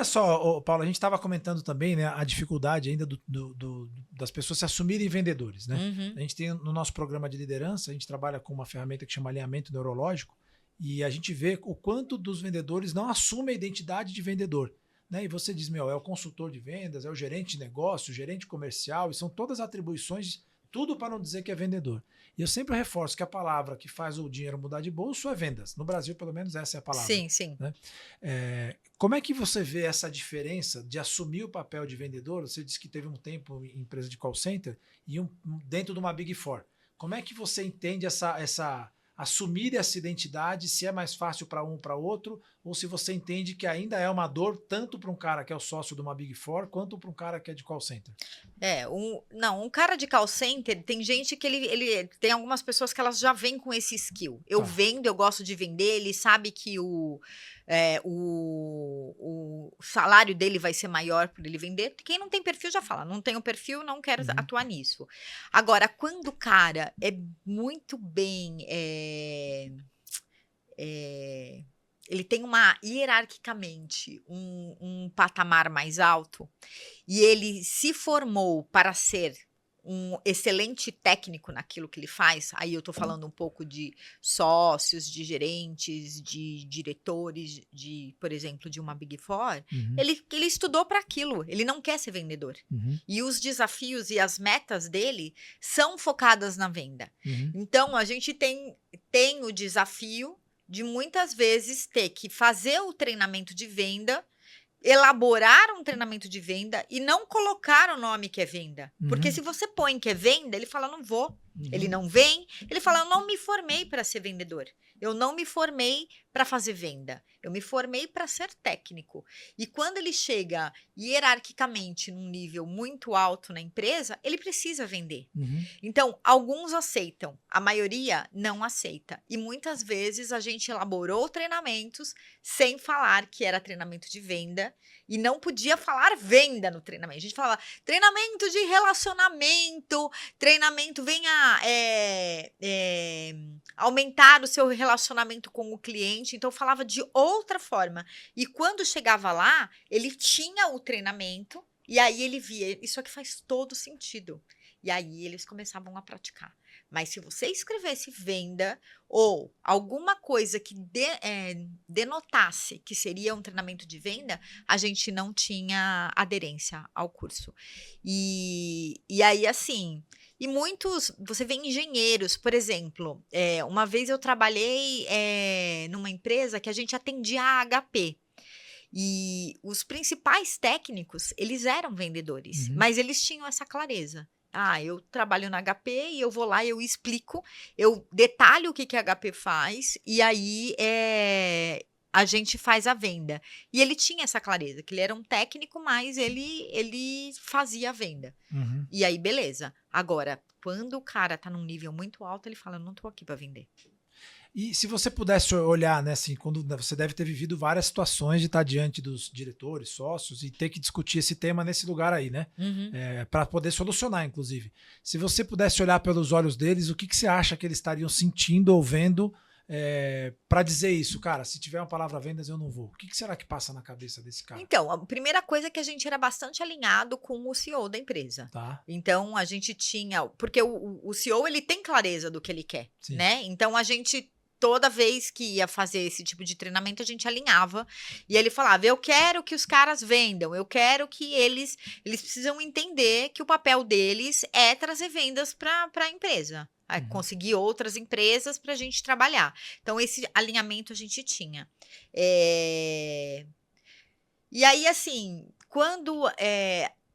olha só, Paulo, a gente estava comentando também, né, a dificuldade ainda das pessoas se assumirem vendedores, né? Uhum. A gente tem no nosso programa de liderança, a gente trabalha com uma ferramenta que chama alinhamento neurológico e a gente vê o quanto dos vendedores não assumem a identidade de vendedor. Né? E você diz, meu, é o consultor de vendas, é o gerente de negócio, o gerente comercial, e são todas atribuições, tudo para não dizer que é vendedor. E eu sempre reforço que a palavra que faz o dinheiro mudar de bolso é vendas. No Brasil, pelo menos, essa é a palavra. Sim, sim. Né? Como é que você vê essa diferença de assumir o papel de vendedor? Você disse que teve um tempo em empresa de call center e dentro de uma Big Four. Como é que você entende essa assumir essa identidade, se é mais fácil para um para outro, ou se você entende que ainda é uma dor tanto para um cara que é o sócio de uma Big Four, quanto para um cara que é de call center? Um cara de call center, tem gente que ele tem algumas pessoas que elas já vêm com esse skill. Eu vendo, eu gosto de vender, ele sabe que o salário dele vai ser maior por ele vender. Quem não tem perfil já fala, não tenho perfil, não quero atuar nisso. Agora, quando o cara é muito bem, ele tem hierarquicamente um patamar mais alto e ele se formou para ser um excelente técnico naquilo que ele faz, aí eu tô falando um pouco de sócios, de gerentes, de diretores, por exemplo, de uma Big Four, ele estudou para aquilo, ele não quer ser vendedor. E os desafios e as metas dele são focadas na venda. Então, a gente tem o desafio de muitas vezes ter que fazer o treinamento de venda, elaborar um treinamento de venda e não colocar o nome que é venda. Porque se você põe que é venda, ele fala, não vou. Ele não vem, ele fala, eu não me formei para ser vendedor. Eu não me formei para fazer venda. Eu me formei para ser técnico. E quando ele chega hierarquicamente num nível muito alto na empresa, ele precisa vender. Então, alguns aceitam, a maioria não aceita. E muitas vezes a gente elaborou treinamentos sem falar que era treinamento de venda e não podia falar venda no treinamento. A gente falava treinamento de relacionamento, treinamento venha aumentar o seu relacionamento com o cliente. Então, eu falava de outra forma. E quando chegava lá, ele tinha o treinamento e aí ele via, isso aqui faz todo sentido. E aí eles começavam a praticar. Mas se você escrevesse venda ou alguma coisa que denotasse que seria um treinamento de venda, a gente não tinha aderência ao curso. E aí, assim... E muitos, você vê engenheiros, por exemplo, uma vez eu trabalhei numa empresa que a gente atendia a HP. E os principais técnicos, eles eram vendedores, mas eles tinham essa clareza. Eu trabalho na HP e eu vou lá, eu explico, eu detalho o que a HP faz e aí a gente faz a venda. E ele tinha essa clareza, que ele era um técnico, mas ele fazia a venda. E aí, beleza. Agora, quando o cara tá num nível muito alto, ele fala, eu não tô aqui para vender. E se você pudesse olhar, né, assim, quando você deve ter vivido várias situações de estar diante dos diretores, sócios e ter que discutir esse tema nesse lugar aí, né? Para poder solucionar, inclusive. Se você pudesse olhar pelos olhos deles, o que você acha que eles estariam sentindo ou vendo para dizer isso? Cara, se tiver uma palavra vendas, eu não vou. O que será que passa na cabeça desse cara? Então, a primeira coisa é que a gente era bastante alinhado com o CEO da empresa. Tá. Então, a gente tinha... Porque o CEO, ele tem clareza do que ele quer, né? Então, a gente... Toda vez que ia fazer esse tipo de treinamento, a gente alinhava. E ele falava, eu quero que os caras vendam. Eu quero que eles precisam entender que o papel deles é trazer vendas para a empresa. Conseguir outras empresas para a gente trabalhar. Então, esse alinhamento a gente tinha. E aí, assim, quando...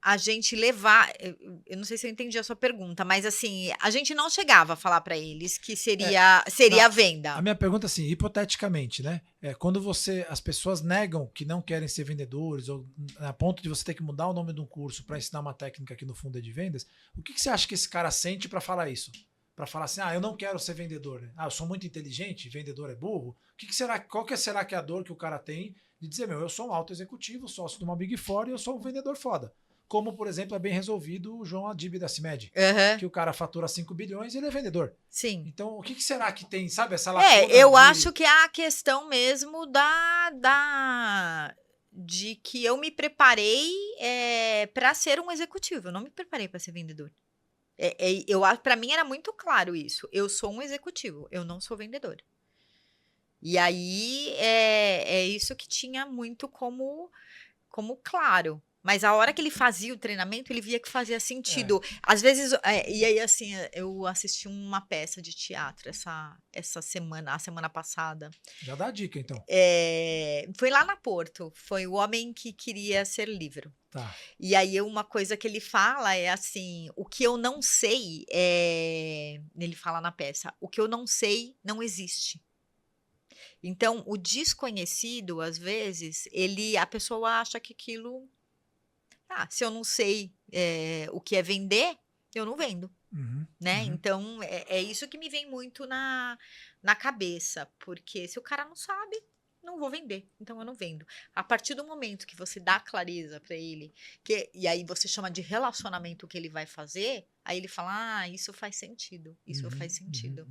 a gente levar, eu não sei se eu entendi a sua pergunta, mas assim, a gente não chegava a falar para eles que seria a venda. A minha pergunta, assim, hipoteticamente, né? Quando as pessoas negam que não querem ser vendedores, ou a ponto de você ter que mudar o nome de um curso para ensinar uma técnica que no fundo é de vendas, o que você acha que esse cara sente para falar isso? Para falar assim, eu não quero ser vendedor, né? Eu sou muito inteligente, vendedor é burro. Qual será que é a dor que o cara tem de dizer, eu sou um alto executivo, sócio de uma Big Four e eu sou um vendedor foda. Como, por exemplo, é bem resolvido o João Adib da CIMED, que o cara fatura 5 bilhões e ele é vendedor. Sim. Então, o que será que tem, sabe, essa lacuna eu acho que é a questão mesmo de que eu me preparei para ser um executivo. Eu não me preparei para ser vendedor. Para mim era muito claro isso. Eu sou um executivo, eu não sou vendedor. E aí é isso que tinha muito como claro. Mas a hora que ele fazia o treinamento, ele via que fazia sentido. Às vezes, e aí assim, eu assisti uma peça de teatro essa semana, a semana passada. Já dá a dica, então. Foi lá na Porto, foi O Homem que Queria Ser Livre. Tá. E aí uma coisa que ele fala é assim, o que eu não sei, ele fala na peça, o que eu não sei não existe. Então, o desconhecido, às vezes, a pessoa acha que aquilo, se eu não sei o que é vender, eu não vendo, né? Então, é isso que me vem muito na cabeça, porque se o cara não sabe, não vou vender, então eu não vendo. A partir do momento que você dá clareza para ele, e aí você chama de relacionamento o que ele vai fazer, aí ele fala, isso faz sentido, isso faz sentido.